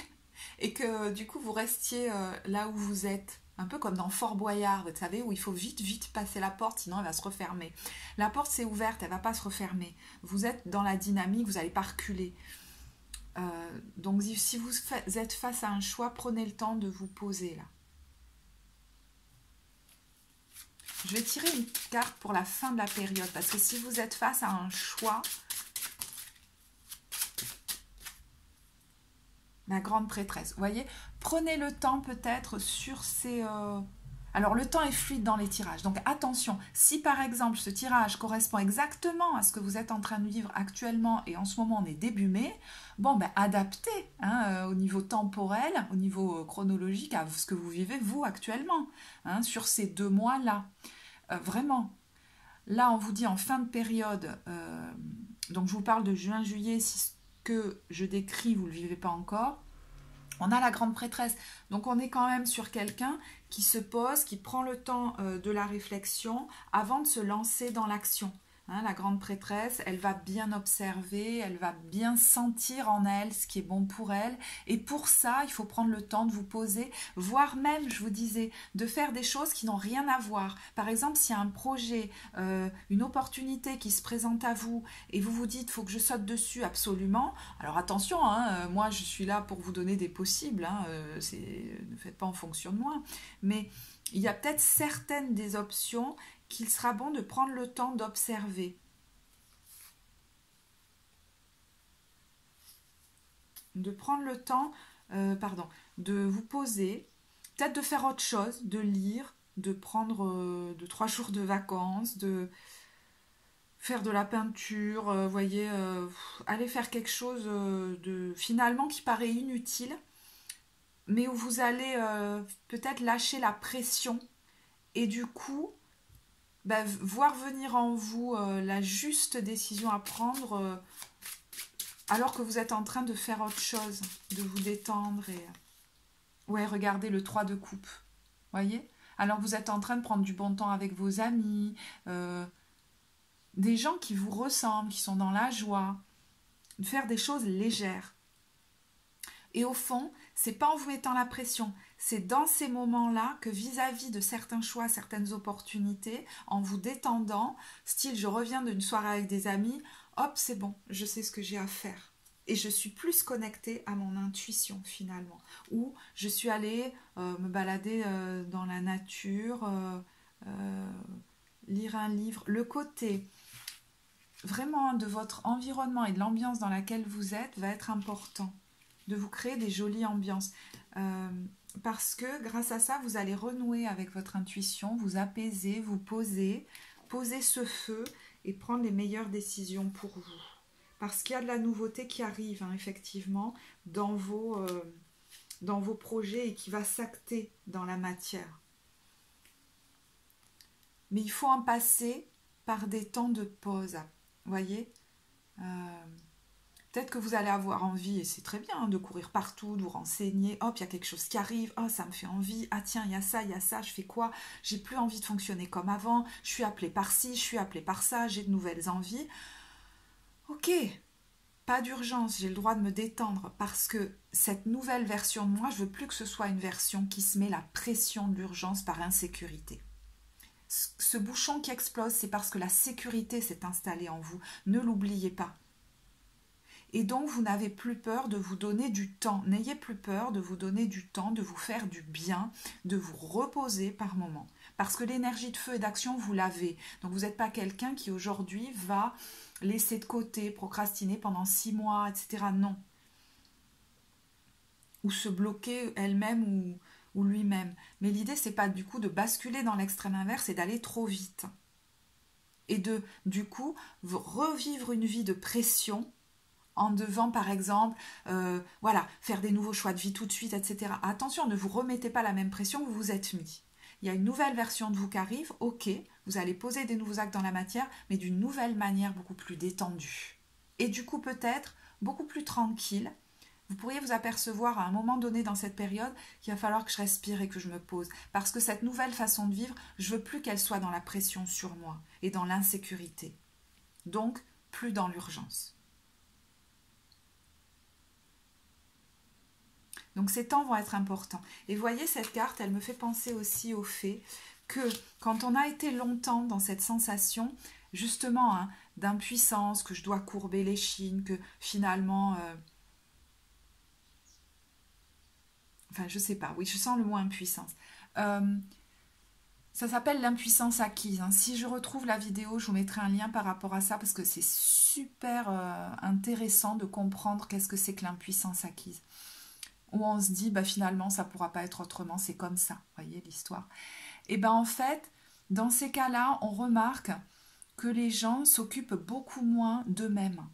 et que du coup vous restiez là où vous êtes. Un peu comme dans Fort Boyard, vous savez, où il faut vite, vite passer la porte, sinon elle va se refermer. La porte s'est ouverte, elle ne va pas se refermer. Vous êtes dans la dynamique, vous n'allez pas reculer. Donc si vous êtes face à un choix, prenez le temps de vous poser là. Je vais tirer une carte pour la fin de la période, parce que si vous êtes face à un choix, la grande prêtresse, vous voyez, prenez le temps peut-être sur ces... Alors le temps est fluide dans les tirages, donc attention, si par exemple ce tirage correspond exactement à ce que vous êtes en train de vivre actuellement et en ce moment on est début mai, bon ben adaptez hein, au niveau temporel, au niveau chronologique à ce que vous vivez vous actuellement, hein, sur ces 2 mois-là. Vraiment, là on vous dit en fin de période, donc je vous parle de juin-juillet, si ce que je décris vous ne le vivez pas encore, on a la grande prêtresse, donc on est quand même sur quelqu'un qui se pose, qui prend le temps de la réflexion avant de se lancer dans l'action. Hein, la grande prêtresse, elle va bien observer, elle va bien sentir en elle ce qui est bon pour elle. Et pour ça, il faut prendre le temps de vous poser, voire même, je vous disais, de faire des choses qui n'ont rien à voir. Par exemple, s'il y a un projet, une opportunité qui se présente à vous et vous vous dites, il faut que je saute dessus absolument. Alors attention, hein, moi je suis là pour vous donner des possibles, hein, ne faites pas en fonction de moi. Mais il y a peut-être certaines des options qu'il sera bon de prendre le temps d'observer. De prendre le temps, de vous poser, peut-être de faire autre chose, de lire, de prendre 3 jours de vacances, de faire de la peinture, voyez, aller faire quelque chose de finalement qui paraît inutile, mais où vous allez peut-être lâcher la pression et du coup voir venir en vous la juste décision à prendre alors que vous êtes en train de faire autre chose, de vous détendre et ouais, regardez le 3 de coupe, voyez, alors vous êtes en train de prendre du bon temps avec vos amis, des gens qui vous ressemblent, qui sont dans la joie, de faire des choses légères. Et au fond, c'est pas en vous mettant la pression, c'est dans ces moments-là que vis-à-vis de certains choix, certaines opportunités, en vous détendant, style je reviens d'une soirée avec des amis, hop, c'est bon, je sais ce que j'ai à faire. Et je suis plus connectée à mon intuition finalement. Ou je suis allée me balader dans la nature, lire un livre. Le côté vraiment de votre environnement et de l'ambiance dans laquelle vous êtes va être important. De vous créer des jolies ambiances. Parce que grâce à ça, vous allez renouer avec votre intuition, vous apaiser, vous poser ce feu et prendre les meilleures décisions pour vous. Parce qu'il y a de la nouveauté qui arrive, hein, effectivement, dans vos projets et qui va s'acter dans la matière. Mais il faut en passer par des temps de pause, vous voyez. Peut-être que vous allez avoir envie, et c'est très bien, hein, de courir partout, de vous renseigner. Hop, il y a quelque chose qui arrive. Oh, ça me fait envie. Ah tiens, il y a ça, je fais quoi? J'ai plus envie de fonctionner comme avant. Je suis appelée par ci, je suis appelée par ça, j'ai de nouvelles envies. Ok, pas d'urgence, j'ai le droit de me détendre parce que cette nouvelle version de moi, je veux plus que ce soit une version qui se met la pression de l'urgence par insécurité. Ce bouchon qui explose, c'est parce que la sécurité s'est installée en vous. Ne l'oubliez pas. Et donc, vous n'avez plus peur de vous donner du temps. N'ayez plus peur de vous donner du temps, de vous faire du bien, de vous reposer par moment. Parce que l'énergie de feu et d'action, vous l'avez. Donc, vous n'êtes pas quelqu'un qui aujourd'hui va laisser de côté, procrastiner pendant 6 mois, etc. Non. Ou se bloquer elle-même ou lui-même. Mais l'idée, c'est pas du coup de basculer dans l'extrême inverse et d'aller trop vite. Et de, du coup, revivre une vie de pression en devant, par exemple, faire des nouveaux choix de vie tout de suite, etc. Attention, ne vous remettez pas la même pression que vous vous êtes mis. Il y a une nouvelle version de vous qui arrive, ok, vous allez poser des nouveaux actes dans la matière, mais d'une nouvelle manière beaucoup plus détendue. Et du coup, peut-être, beaucoup plus tranquille. Vous pourriez vous apercevoir à un moment donné dans cette période qu'il va falloir que je respire et que je me pose. Parce que cette nouvelle façon de vivre, je veux plus qu'elle soit dans la pression sur moi et dans l'insécurité. Donc, plus dans l'urgence. Donc ces temps vont être importants. Et voyez, cette carte, elle me fait penser aussi au fait que quand on a été longtemps dans cette sensation, justement, hein, d'impuissance, que je dois courber l'échine, que finalement... je sais pas, oui, je sens le mot impuissance. Ça s'appelle l'impuissance acquise. Hein. Si je retrouve la vidéo, je vous mettrai un lien par rapport à ça parce que c'est super intéressant de comprendre qu'est-ce que c'est que l'impuissance acquise. Où on se dit, finalement, ça ne pourra pas être autrement, c'est comme ça, vous voyez l'histoire. Et en fait, dans ces cas-là, on remarque que les gens s'occupent beaucoup moins d'eux-mêmes,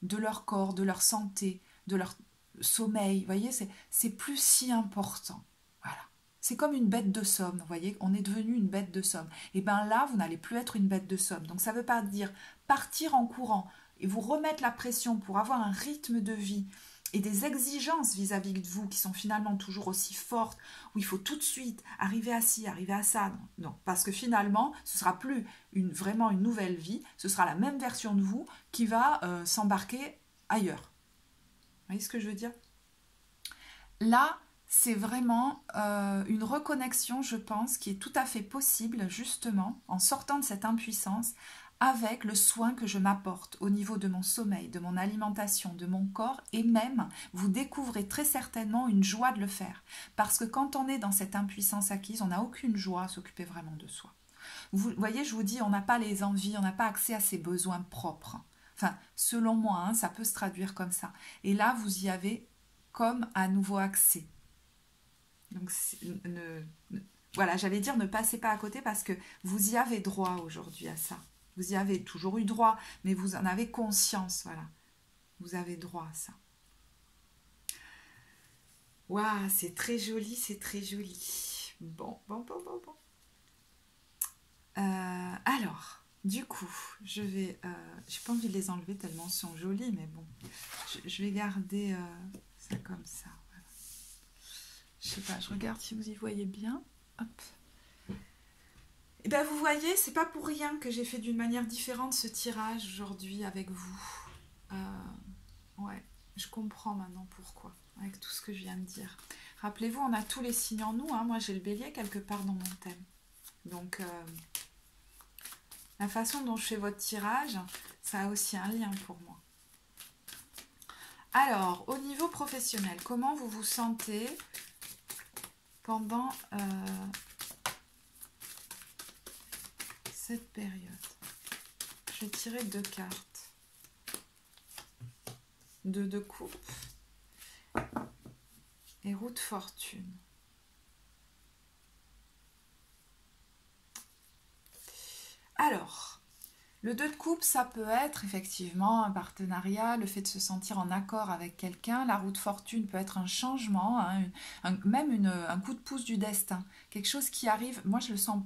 de leur corps, de leur santé, de leur sommeil, vous voyez, c'est plus si important. Voilà. C'est comme une bête de somme, vous voyez, on est devenu une bête de somme. Et là, vous n'allez plus être une bête de somme. Donc ça ne veut pas dire partir en courant et vous remettre la pression pour avoir un rythme de vie et des exigences vis-à-vis de vous qui sont finalement toujours aussi fortes, où il faut tout de suite arriver à ci, arriver à ça. Non, non, parce que finalement, ce ne sera plus vraiment une nouvelle vie, ce sera la même version de vous qui va s'embarquer ailleurs. Vous voyez ce que je veux dire? Là, c'est vraiment une reconnexion, je pense, qui est tout à fait possible, justement, en sortant de cette impuissance, avec le soin que je m'apporte au niveau de mon sommeil, de mon alimentation, de mon corps, et même, vous découvrez très certainement une joie de le faire. Parce que quand on est dans cette impuissance acquise, on n'a aucune joie à s'occuper vraiment de soi. Vous voyez, je vous dis, on n'a pas les envies, on n'a pas accès à ses besoins propres. Enfin, selon moi, hein, ça peut se traduire comme ça. Et là, vous y avez comme à nouveau accès. Donc, voilà, j'allais dire ne passez pas à côté parce que vous y avez droit aujourd'hui à ça. Vous y avez toujours eu droit, mais vous en avez conscience, voilà. Vous avez droit à ça. Waouh, c'est très joli, c'est très joli. Bon. Alors, du coup, j'ai pas envie de les enlever tellement ils sont jolis, mais bon, je vais garder ça comme ça. Voilà. Je sais pas, je regarde si vous y voyez bien. Hop. Et bien vous voyez, c'est pas pour rien que j'ai fait d'une manière différente ce tirage aujourd'hui avec vous. Ouais, je comprends maintenant pourquoi, avec tout ce que je viens de dire. Rappelez-vous, on a tous les signes en nous, hein. Moi j'ai le bélier quelque part dans mon thème. Donc, la façon dont je fais votre tirage, ça a aussi un lien pour moi. Alors, au niveau professionnel, comment vous vous sentez pendant cette période? Je vais tirer 2 cartes. 2 de coupe et roue de fortune. Alors, le 2 de coupe, ça peut être effectivement un partenariat, le fait de se sentir en accord avec quelqu'un. La roue de fortune peut être un changement, hein, même un coup de pouce du destin. Quelque chose qui arrive, moi je le sens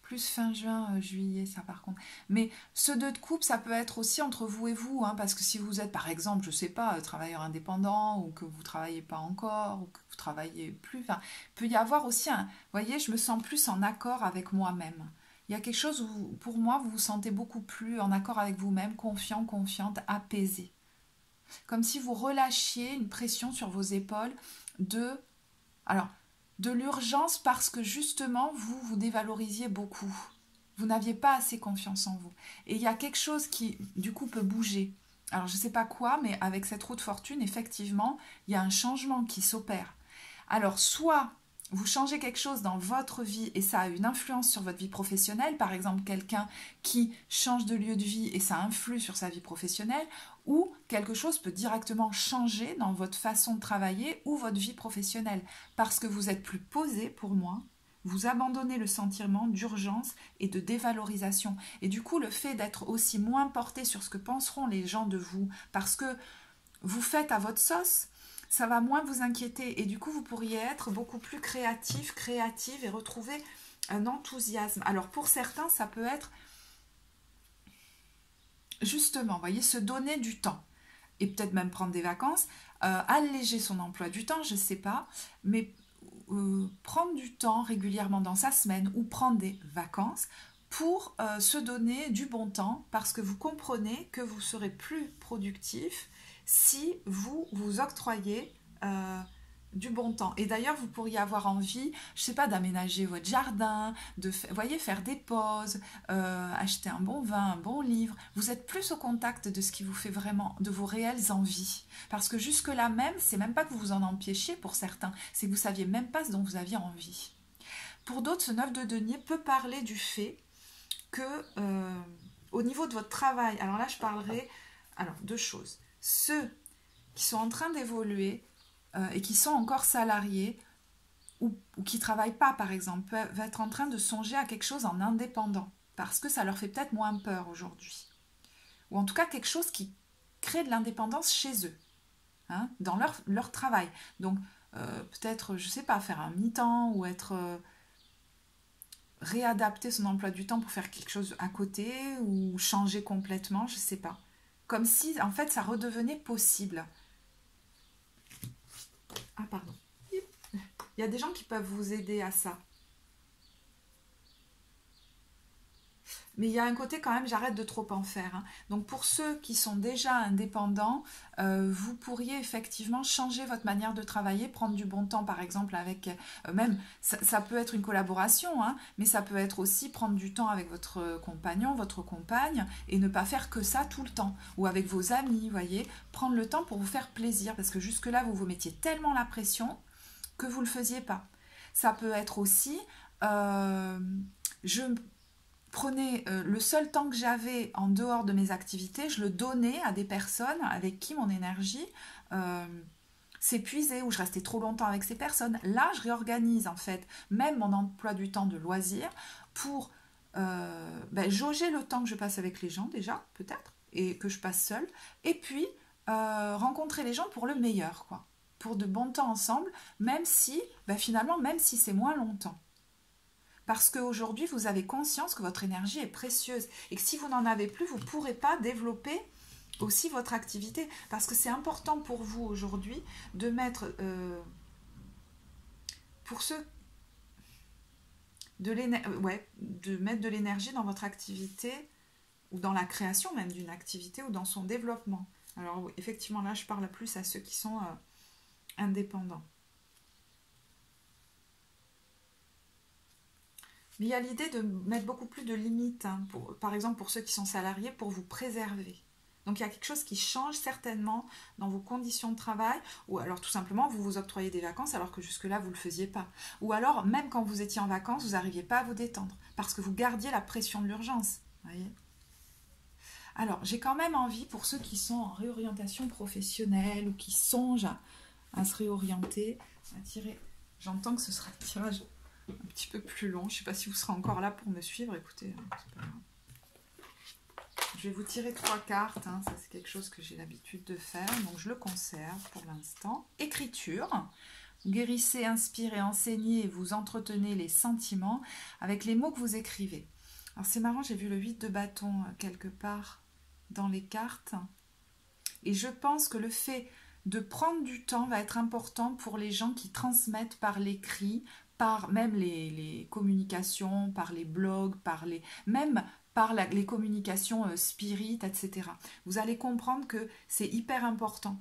plus fin juin, juillet, ça par contre. Mais ce 2 de coupe, ça peut être aussi entre vous et vous, hein, parce que si vous êtes par exemple, je sais pas, travailleur indépendant, ou que vous travaillez pas encore, ou que vous travaillez plus, enfin, il peut y avoir aussi un, vous voyez, je me sens plus en accord avec moi-même. Il y a quelque chose où, pour moi, vous vous sentez beaucoup plus en accord avec vous-même, confiant, confiante, apaisé. Comme si vous relâchiez une pression sur vos épaules de l'urgence parce que justement, vous dévalorisiez beaucoup. Vous n'aviez pas assez confiance en vous. Et il y a quelque chose qui, du coup, peut bouger. Alors, je ne sais pas quoi, mais avec cette roue de fortune, effectivement, il y a un changement qui s'opère. Alors, soit vous changez quelque chose dans votre vie et ça a une influence sur votre vie professionnelle, par exemple quelqu'un qui change de lieu de vie et ça influe sur sa vie professionnelle, ou quelque chose peut directement changer dans votre façon de travailler ou votre vie professionnelle, parce que vous êtes plus posé pour moi, vous abandonnez le sentiment d'urgence et de dévalorisation. Et du coup, le fait d'être aussi moins porté sur ce que penseront les gens de vous, parce que vous faites à votre sauce, ça va moins vous inquiéter et du coup vous pourriez être beaucoup plus créative et retrouver un enthousiasme. Alors pour certains ça peut être justement, vous voyez, se donner du temps et peut-être même prendre des vacances, alléger son emploi du temps, je ne sais pas, mais prendre du temps régulièrement dans sa semaine ou prendre des vacances pour se donner du bon temps parce que vous comprenez que vous serez plus productif si vous vous octroyez du bon temps. Et d'ailleurs, vous pourriez avoir envie, je ne sais pas, d'aménager votre jardin, voyez, faire des pauses, acheter un bon vin, un bon livre. Vous êtes plus au contact de ce qui vous fait vraiment, de vos réelles envies. Parce que jusque-là même, c'est même pas que vous vous en empêchiez pour certains, c'est que vous ne saviez même pas ce dont vous aviez envie. Pour d'autres, ce 9 de denier peut parler du fait que, au niveau de votre travail, alors là, je parlerai, alors, 2 choses. Ceux qui sont en train d'évoluer et qui sont encore salariés ou qui ne travaillent pas, par exemple, peuvent être en train de songer à quelque chose en indépendant parce que ça leur fait peut-être moins peur aujourd'hui. Ou en tout cas, quelque chose qui crée de l'indépendance chez eux, hein, dans leur travail. Donc, peut-être, je ne sais pas, faire un mi-temps ou réadapter son emploi du temps pour faire quelque chose à côté ou changer complètement, je ne sais pas. Comme si, en fait, ça redevenait possible. Il y a des gens qui peuvent vous aider à ça. Mais il y a un côté quand même, j'arrête de trop en faire, hein. Donc pour ceux qui sont déjà indépendants, vous pourriez effectivement changer votre manière de travailler, prendre du bon temps par exemple avec, même, ça peut être une collaboration, hein, mais ça peut être aussi prendre du temps avec votre compagnon, votre compagne, et ne pas faire que ça tout le temps. Ou avec vos amis, vous voyez, prendre le temps pour vous faire plaisir, parce que jusque-là, vous vous mettiez tellement la pression que vous ne le faisiez pas. Ça peut être aussi, euh, je prenais le seul temps que j'avais en dehors de mes activités, je le donnais à des personnes avec qui mon énergie euh, s'épuisait, ou je restais trop longtemps avec ces personnes. Là, je réorganise en fait même mon emploi du temps de loisir pour jauger le temps que je passe avec les gens déjà, peut-être, et que je passe seule, et puis rencontrer les gens pour le meilleur, quoi. Pour de bons temps ensemble, même si, finalement, même si c'est moins longtemps. Parce qu'aujourd'hui, vous avez conscience que votre énergie est précieuse et que si vous n'en avez plus, vous ne pourrez pas développer aussi votre activité. Parce que c'est important pour vous aujourd'hui de mettre, pour ceux, de mettre de l'énergie dans votre activité ou dans la création même d'une activité ou dans son développement. Alors oui, effectivement, là, je parle plus à ceux qui sont indépendants. Mais il y a l'idée de mettre beaucoup plus de limites, hein, par exemple pour ceux qui sont salariés, pour vous préserver. Donc il y a quelque chose qui change certainement dans vos conditions de travail, ou alors tout simplement vous vous octroyez des vacances alors que jusque-là vous ne le faisiez pas. Ou alors même quand vous étiez en vacances, vous n'arriviez pas à vous détendre, parce que vous gardiez la pression de l'urgence. Voyez. Alors j'ai quand même envie, pour ceux qui sont en réorientation professionnelle ou qui songent à se réorienter, à tirer. J'entends que ce sera un tirage un petit peu plus long. Je ne sais pas si vous serez encore là pour me suivre. Écoutez, c'est pas grave. Je vais vous tirer 3 cartes. Hein. Ça, c'est quelque chose que j'ai l'habitude de faire. Donc, je le conserve pour l'instant. Écriture. Guérissez, inspirez, enseignez et vous entretenez les sentiments avec les mots que vous écrivez. Alors, c'est marrant, j'ai vu le 8 de bâton quelque part dans les cartes. Et je pense que le fait de prendre du temps va être important pour les gens qui transmettent par l'écrit, par même les communications, par les blogs, même par les communications spirites, etc. Vous allez comprendre que c'est hyper important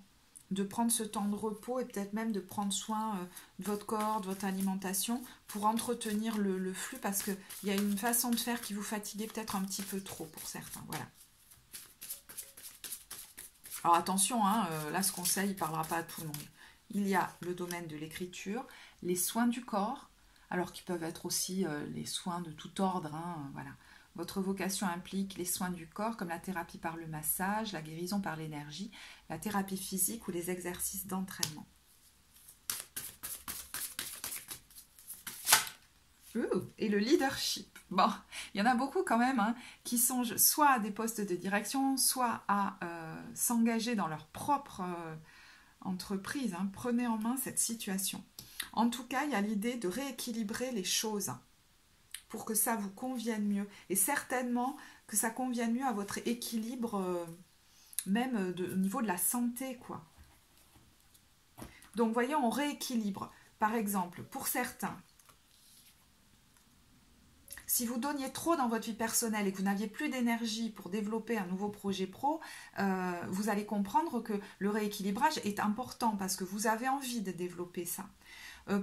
de prendre ce temps de repos et peut-être même de prendre soin de votre corps, de votre alimentation pour entretenir le flux, parce qu'il y a une façon de faire qui vous fatigue peut-être un petit peu trop pour certains. Voilà. Alors attention, hein, là ce conseil ne parlera pas à tout le monde. Il y a le domaine de l'écriture, les soins du corps, alors qui peuvent être aussi les soins de tout ordre. Hein, voilà. Votre vocation implique les soins du corps, comme la thérapie par le massage, la guérison par l'énergie, la thérapie physique ou les exercices d'entraînement. Et le leadership. Bon, il y en a beaucoup quand même hein, qui songent soit à des postes de direction, soit à s'engager dans leur propre entreprise. Hein. Prenez en main cette situation. En tout cas, il y a l'idée de rééquilibrer les choses pour que ça vous convienne mieux. Et certainement que ça convienne mieux à votre équilibre, même au niveau de la santé, quoi. Donc, voyez, on rééquilibre. Par exemple, pour certains, si vous donniez trop dans votre vie personnelle et que vous n'aviez plus d'énergie pour développer un nouveau projet pro, vous allez comprendre que le rééquilibrage est important parce que vous avez envie de développer ça.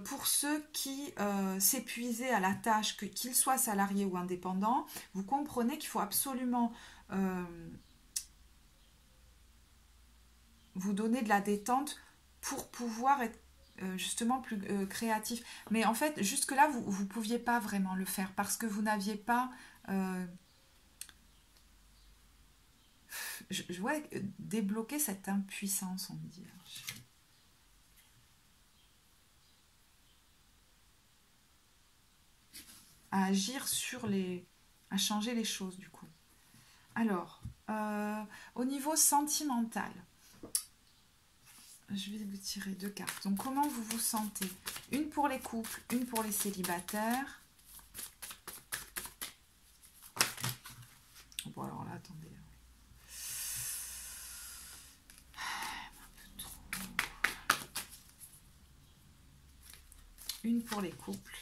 Pour ceux qui s'épuisaient à la tâche, qu'ils soient salariés ou indépendants, vous comprenez qu'il faut absolument vous donner de la détente pour pouvoir être justement plus créatif. Mais en fait, jusque-là, vous ne pouviez pas vraiment le faire parce que vous n'aviez pas... je vois débloquer cette impuissance, on me dit. À agir sur les... à changer les choses, du coup. Alors, au niveau sentimental, je vais vous tirer 2 cartes. Donc, comment vous vous sentez? Une pour les couples, une pour les célibataires. Bon, alors là, attendez. Un peu trop. une pour les couples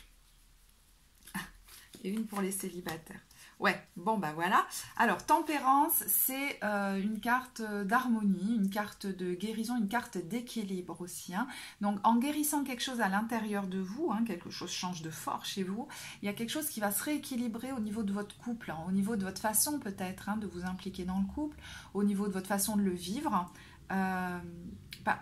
et une pour les célibataires. Ouais, bon bah voilà. Alors, tempérance, c'est une carte d'harmonie, une carte de guérison, une carte d'équilibre aussi. Hein. Donc, en guérissant quelque chose à l'intérieur de vous, hein, quelque chose change de fort chez vous, il y a quelque chose qui va se rééquilibrer au niveau de votre couple, hein, au niveau de votre façon peut-être hein, de vous impliquer dans le couple, au niveau de votre façon de le vivre.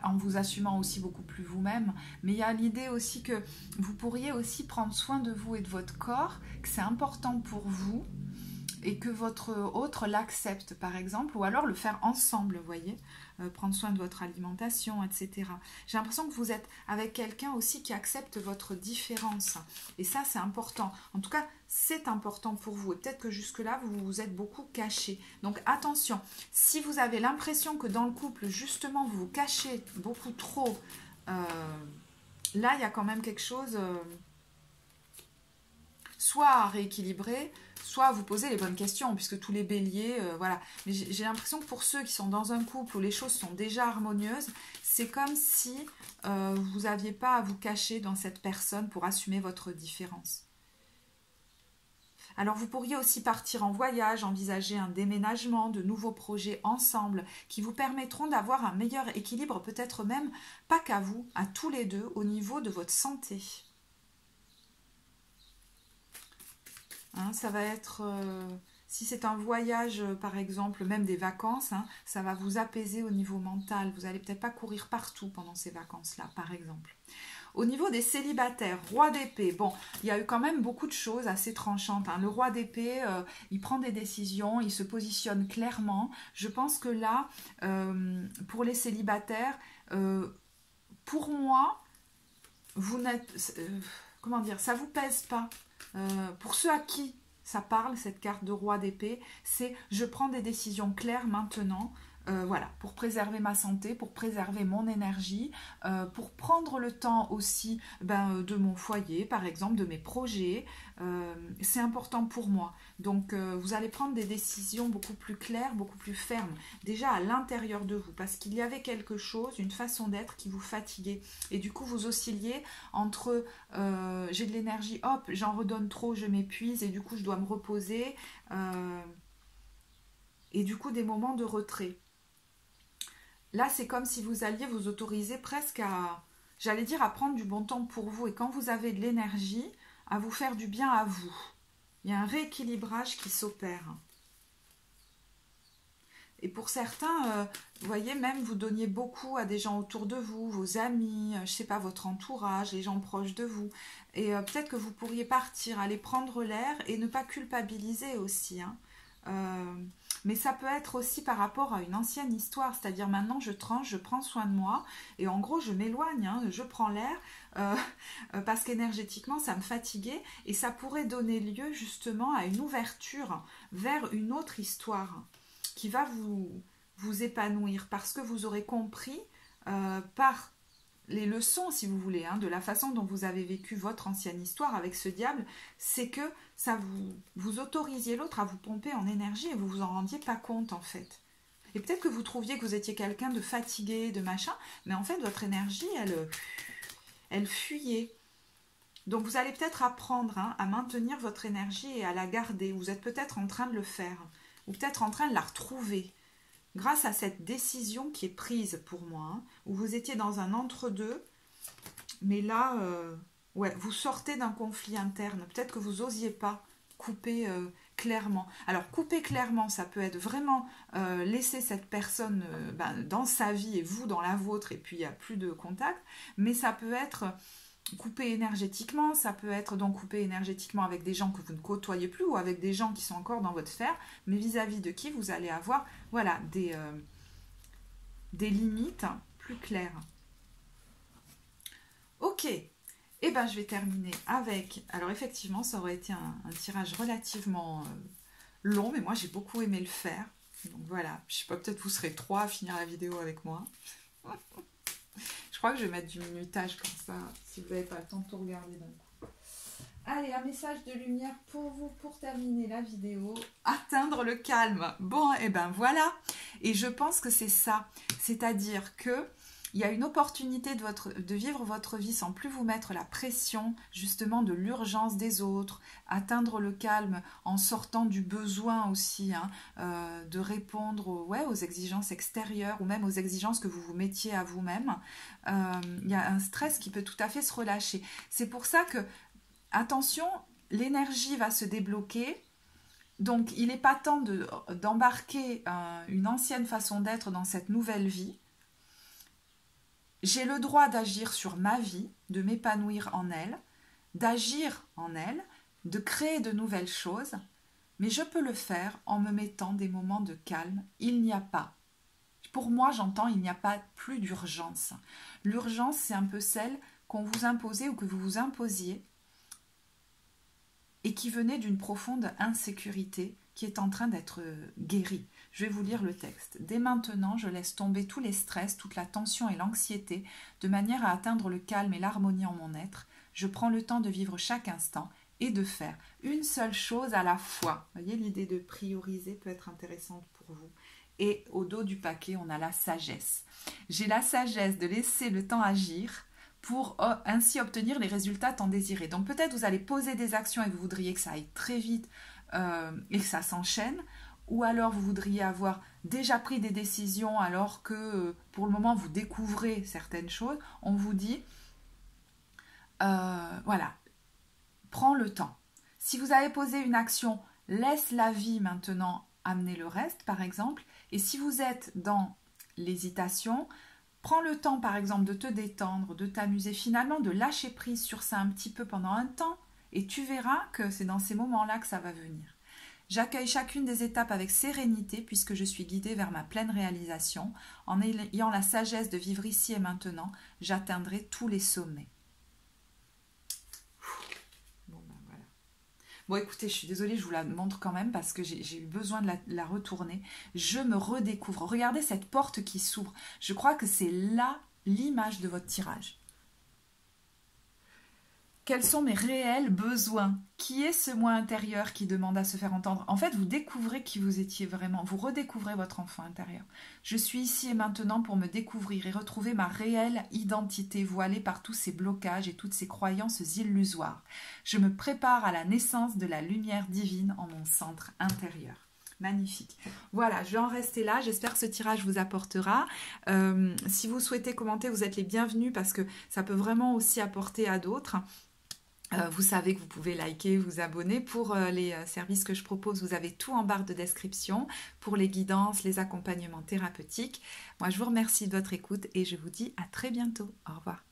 En vous assumant aussi beaucoup plus vous-même, mais il y a l'idée aussi que vous pourriez aussi prendre soin de vous et de votre corps, que c'est important pour vous, et que votre autre l'accepte par exemple, ou alors le faire ensemble, vous voyez, prendre soin de votre alimentation, etc. J'ai l'impression que vous êtes avec quelqu'un aussi qui accepte votre différence, et ça c'est important, en tout cas c'est important pour vous, et peut-être que jusque là vous vous êtes beaucoup caché, donc attention, si vous avez l'impression que dans le couple justement vous vous cachez beaucoup trop, là il y a quand même quelque chose soit à rééquilibrer, soit à vous poser les bonnes questions, puisque tous les béliers, voilà. Mais j'ai l'impression que pour ceux qui sont dans un couple où les choses sont déjà harmonieuses, c'est comme si vous n'aviez pas à vous cacher dans cette personne pour assumer votre différence. Alors vous pourriez aussi partir en voyage, envisager un déménagement, de nouveaux projets ensemble qui vous permettront d'avoir un meilleur équilibre, peut-être même pas qu'à vous, à tous les deux, au niveau de votre santé. Hein, ça va être, si c'est un voyage par exemple, même des vacances, hein, ça va vous apaiser au niveau mental. Vous n'allez peut-être pas courir partout pendant ces vacances-là, par exemple. Au niveau des célibataires, roi d'épée, bon, il y a eu quand même beaucoup de choses assez tranchantes. Hein. Le roi d'épée, il prend des décisions, il se positionne clairement. Je pense que là, pour les célibataires, pour moi, vous n'êtes... comment dire, ça ne vous pèse pas. Pour ceux à qui ça parle, cette carte de roi d'épée, c'est je prends des décisions claires maintenant, voilà, pour préserver ma santé, pour préserver mon énergie, pour prendre le temps aussi de mon foyer, par exemple, de mes projets, c'est important pour moi. Donc, vous allez prendre des décisions beaucoup plus claires, beaucoup plus fermes, déjà à l'intérieur de vous, parce qu'il y avait quelque chose, une façon d'être qui vous fatiguait. Et du coup, vous oscilliez entre j'ai de l'énergie, hop, j'en redonne trop, je m'épuise, et du coup, je dois me reposer, et du coup, des moments de retrait. Là, c'est comme si vous alliez vous autoriser presque à, j'allais dire, à prendre du bon temps pour vous. Et quand vous avez de l'énergie, à vous faire du bien à vous. Il y a un rééquilibrage qui s'opère. Et pour certains, vous voyez, même vous donniez beaucoup à des gens autour de vous, vos amis, je ne sais pas, votre entourage, les gens proches de vous. Et peut-être que vous pourriez partir, aller prendre l'air et ne pas culpabiliser aussi, hein. Mais ça peut être aussi par rapport à une ancienne histoire, c'est-à-dire maintenant je tranche, je prends soin de moi et en gros je m'éloigne, hein, je prends l'air parce qu'énergétiquement ça me fatiguait et ça pourrait donner lieu justement à une ouverture vers une autre histoire qui va vous épanouir parce que vous aurez compris par les leçons, si vous voulez, hein, de la façon dont vous avez vécu votre ancienne histoire avec ce diable, c'est que ça vous autorisiez l'autre à vous pomper en énergie et vous vous en rendiez pas compte en fait. Et peut-être que vous trouviez que vous étiez quelqu'un de fatigué, de machin, mais en fait votre énergie, elle fuyait. Donc vous allez peut-être apprendre à maintenir votre énergie et à la garder. Vous êtes peut-être en train de le faire, ou peut-être en train de la retrouver. Grâce à cette décision qui est prise pour moi, hein, où vous étiez dans un entre-deux, mais là, ouais, vous sortez d'un conflit interne. Peut-être que vous n'osiez pas couper clairement. Alors, couper clairement, ça peut être vraiment laisser cette personne dans sa vie et vous dans la vôtre, et puis il n'y a plus de contact, mais ça peut être couper énergétiquement, ça peut être donc couper énergétiquement avec des gens que vous ne côtoyez plus ou avec des gens qui sont encore dans votre sphère, mais vis-à-vis de qui vous allez avoir voilà, des limites plus claires. Ok, et ben je vais terminer avec, alors effectivement ça aurait été un tirage relativement long, mais moi j'ai beaucoup aimé le faire, donc voilà, je sais pas, peut-être vous serez 3 à finir la vidéo avec moi. Je crois que je vais mettre du minutage comme ça, si vous n'avez pas le temps de tout regarder d'un coup. Allez, un message de lumière pour vous, pour terminer la vidéo. Atteindre le calme. Bon, et ben voilà. Et je pense que c'est ça. C'est-à-dire que il y a une opportunité de vivre votre vie sans plus vous mettre la pression justement de l'urgence des autres, atteindre le calme en sortant du besoin aussi, hein, de répondre aux exigences extérieures ou même aux exigences que vous vous mettiez à vous-même. Il y a un stress qui peut tout à fait se relâcher. C'est pour ça que, attention, l'énergie va se débloquer. Donc il n'est pas temps d'embarquer une ancienne façon d'être dans cette nouvelle vie. J'ai le droit d'agir sur ma vie, de m'épanouir en elle, d'agir en elle, de créer de nouvelles choses, mais je peux le faire en me mettant des moments de calme. Il n'y a pas. Pour moi, j'entends, il n'y a pas plus d'urgence. L'urgence, c'est un peu celle qu'on vous imposait ou que vous vous imposiez et qui venait d'une profonde insécurité qui est en train d'être guérie. Je vais vous lire le texte. Dès maintenant, je laisse tomber tous les stress, toute la tension et l'anxiété, de manière à atteindre le calme et l'harmonie en mon être. Je prends le temps de vivre chaque instant et de faire une seule chose à la fois. Vous voyez, l'idée de prioriser peut être intéressante pour vous. Et au dos du paquet, on a la sagesse. J'ai la sagesse de laisser le temps agir pour ainsi obtenir les résultats tant désirés. Donc peut-être vous allez poser des actions et vous voudriez que ça aille très vite et que ça s'enchaîne, ou alors vous voudriez avoir déjà pris des décisions alors que pour le moment vous découvrez certaines choses. On vous dit, voilà, prends le temps. Si vous avez posé une action, laisse la vie maintenant amener le reste, par exemple. Et si vous êtes dans l'hésitation, prends le temps, par exemple, de te détendre, de t'amuser, finalement de lâcher prise sur ça un petit peu pendant un temps, et tu verras que c'est dans ces moments-là que ça va venir. J'accueille chacune des étapes avec sérénité puisque je suis guidée vers ma pleine réalisation. En ayant la sagesse de vivre ici et maintenant, j'atteindrai tous les sommets. Bon, ben voilà. Bon, écoutez, je suis désolée, je vous la montre quand même parce que j'ai eu besoin de la retourner. Je me redécouvre. Regardez cette porte qui s'ouvre. Je crois que c'est là l'image de votre tirage. Quels sont mes réels besoins? Qui est ce moi intérieur qui demande à se faire entendre? En fait, vous découvrez qui vous étiez vraiment. Vous redécouvrez votre enfant intérieur. Je suis ici et maintenant pour me découvrir et retrouver ma réelle identité voilée par tous ces blocages et toutes ces croyances illusoires. Je me prépare à la naissance de la lumière divine en mon centre intérieur. Magnifique. Voilà, je vais en rester là. J'espère que ce tirage vous apportera. Si vous souhaitez commenter, vous êtes les bienvenus parce que ça peut vraiment aussi apporter à d'autres. Vous savez que vous pouvez liker, vous abonner. Pour les services que je propose, vous avez tout en barre de description pour les guidances, les accompagnements thérapeutiques. Moi, je vous remercie de votre écoute et je vous dis à très bientôt. Au revoir.